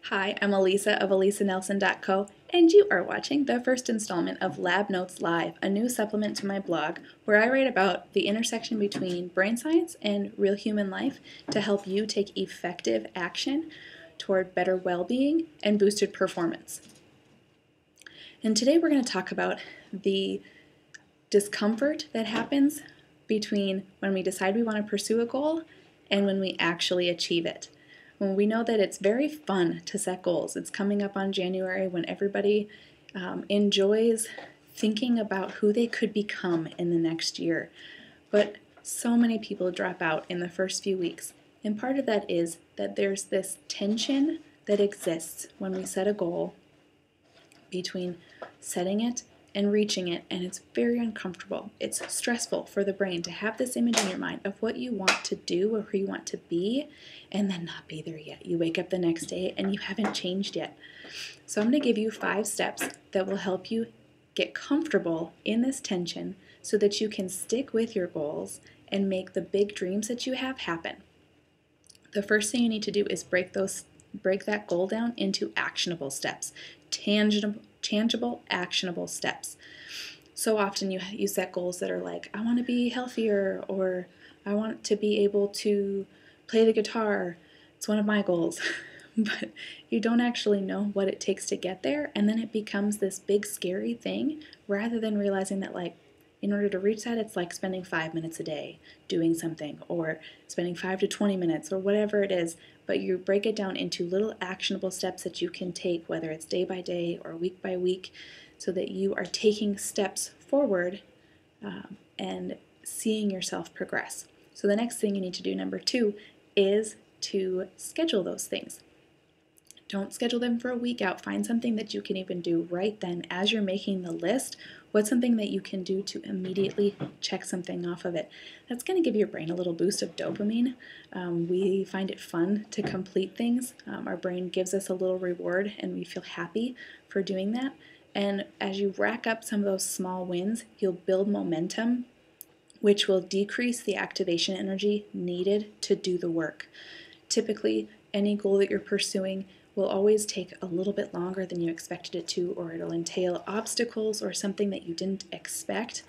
Hi, I'm Elisa of elisanelson.co, and you are watching the first installment of Lab Notes Live, a new supplement to my blog where I write about the intersection between brain science and real human life to help you take effective action toward better well-being and boosted performance. And today we're going to talk about the discomfort that happens between when we decide we want to pursue a goal and when we actually achieve it. When we know that it's very fun to set goals. It's coming up on January when everybody enjoys thinking about who they could become in the next year. But so many people drop out in the first few weeks. And part of that is that there's this tension that exists when we set a goal between setting it and reaching it, and it's very uncomfortable. It's stressful for the brain to have this image in your mind of what you want to do or who you want to be and then not be there yet. You wake up the next day and you haven't changed yet. So I'm going to give you 5 steps that will help you get comfortable in this tension so that you can stick with your goals and make the big dreams that you have happen. The first thing you need to do is break that goal down into actionable steps, tangible, actionable steps. So often you set goals that are like, I want to be healthier, or I want to be able to play the guitar. It's one of my goals. But you don't actually know what it takes to get there, and then it becomes this big scary thing rather than realizing that, like, in order to reach that, it's like spending 5 minutes a day doing something, or spending 5 to 20 minutes, or whatever it is. But you break it down into little actionable steps that you can take, whether it's day by day or week by week, so that you are taking steps forward and seeing yourself progress. So the next thing you need to do, number 2, is to schedule those things. Don't schedule them for a week out. Find something that you can even do right then as you're making the list. What's something that you can do to immediately check something off of it? That's going to give your brain a little boost of dopamine. We find it fun to complete things. Our brain gives us a little reward and we feel happy for doing that. And as you rack up some of those small wins, you'll build momentum, which will decrease the activation energy needed to do the work. Typically, any goal that you're pursuing will always take a little bit longer than you expected it to, or it'll entail obstacles or something that you didn't expect.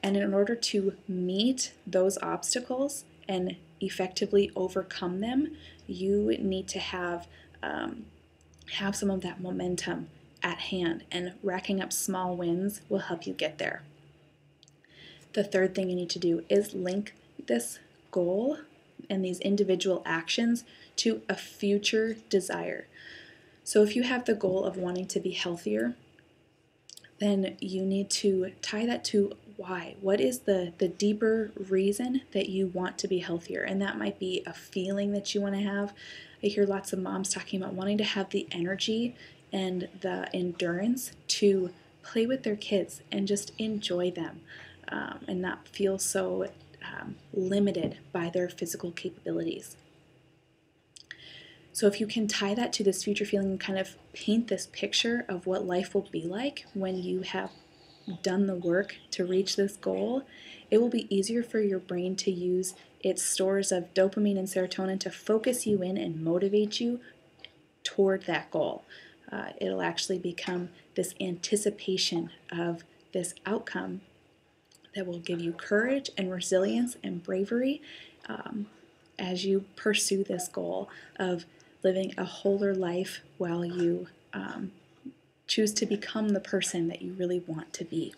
And in order to meet those obstacles and effectively overcome them, you need to have some of that momentum at hand, and racking up small wins will help you get there. The third thing you need to do is link this goal and these individual actions to a future desire. So if you have the goal of wanting to be healthier, then you need to tie that to why. What is the deeper reason that you want to be healthier? And that might be a feeling that you want to have. I hear lots of moms talking about wanting to have the energy and the endurance to play with their kids and just enjoy them and not feel so limited by their physical capabilities. So if you can tie that to this future feeling and kind of paint this picture of what life will be like when you have done the work to reach this goal, it will be easier for your brain to use its stores of dopamine and serotonin to focus you in and motivate you toward that goal. It'll actually become this anticipation of this outcome that will give you courage and resilience and bravery as you pursue this goal of living a wholer life while you choose to become the person that you really want to be.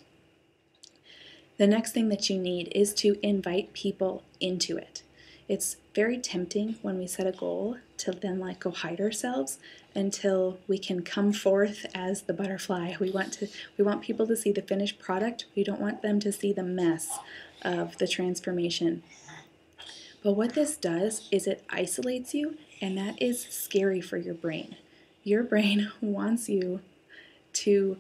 The next thing that you need is to invite people into it. It's very tempting when we set a goal to then go hide ourselves until we can come forth as the butterfly. We want people to see the finished product. We don't want them to see the mess of the transformation. But what this does is it isolates you, and that is scary for your brain. Your brain wants you to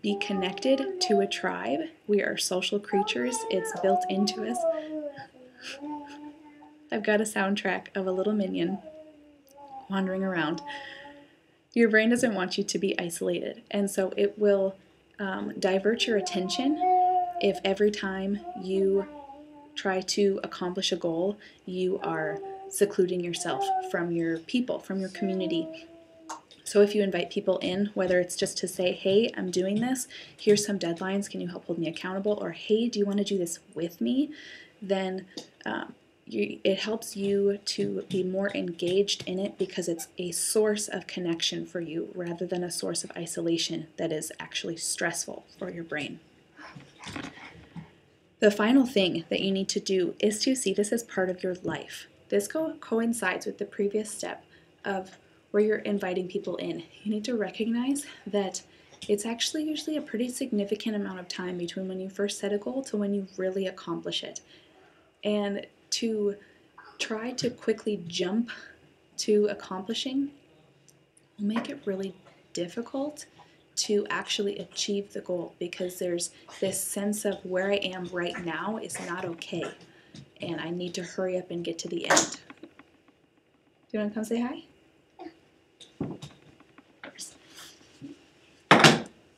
be connected to a tribe. We are social creatures. It's built into us. I've got a soundtrack of a little minion wandering around. Your brain doesn't want you to be isolated, and so it will divert your attention if every time you try to accomplish a goal, you are secluding yourself from your people, from your community. So if you invite people in, whether it's just to say, hey, I'm doing this, here's some deadlines, can you help hold me accountable? Or hey, do you want to do this with me? Then it helps you to be more engaged in it because it's a source of connection for you rather than a source of isolation that is actually stressful for your brain. The final thing that you need to do is to see this as part of your life. This coincides with the previous step of where you're inviting people in. You need to recognize that it's actually usually a pretty significant amount of time between when you first set a goal to when you really accomplish it. And to try to quickly jump to accomplishing will make it really difficult to actually achieve the goal because there's this sense of where I am right now is not okay and I need to hurry up and get to the end. Do you want to come say hi?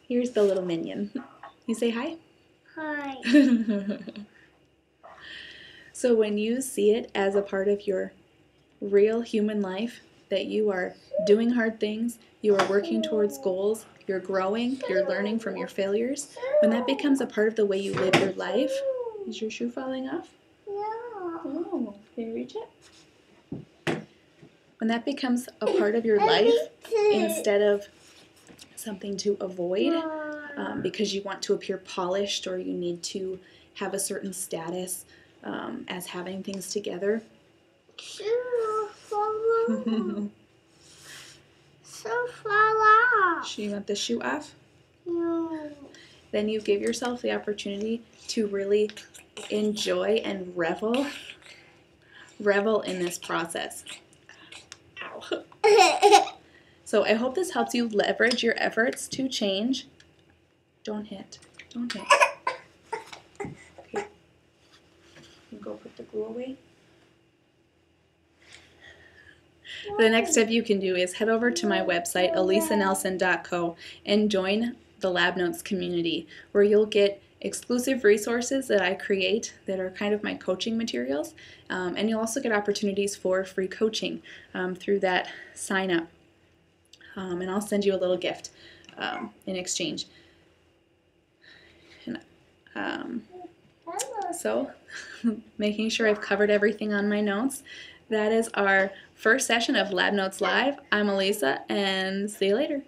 Here's the little minion. You say hi? Hi. So when you see it as a part of your real human life, that you are doing hard things, you are working towards goals, you're growing, you're learning from your failures, when that becomes a part of the way you live your life, is your shoe falling off? No. Oh, can you reach it? When that becomes a part of your life, instead of something to avoid because you want to appear polished or you need to have a certain status as having things together. So far off. You want the shoe off? No. Then you give yourself the opportunity to really enjoy and revel in this process. Ow. So I hope this helps you leverage your efforts to change. Don't hit. Don't hit. Okay. You go put the glue away. The next step you can do is head over to my website, elisanelson.co, and join the Lab Notes community, where you'll get exclusive resources that I create that are kind of my coaching materials, and you'll also get opportunities for free coaching through that sign up. And I'll send you a little gift in exchange. And, so, making sure I've covered everything on my notes. That is our first session of Lab Notes Live. I'm Elisa, and see you later.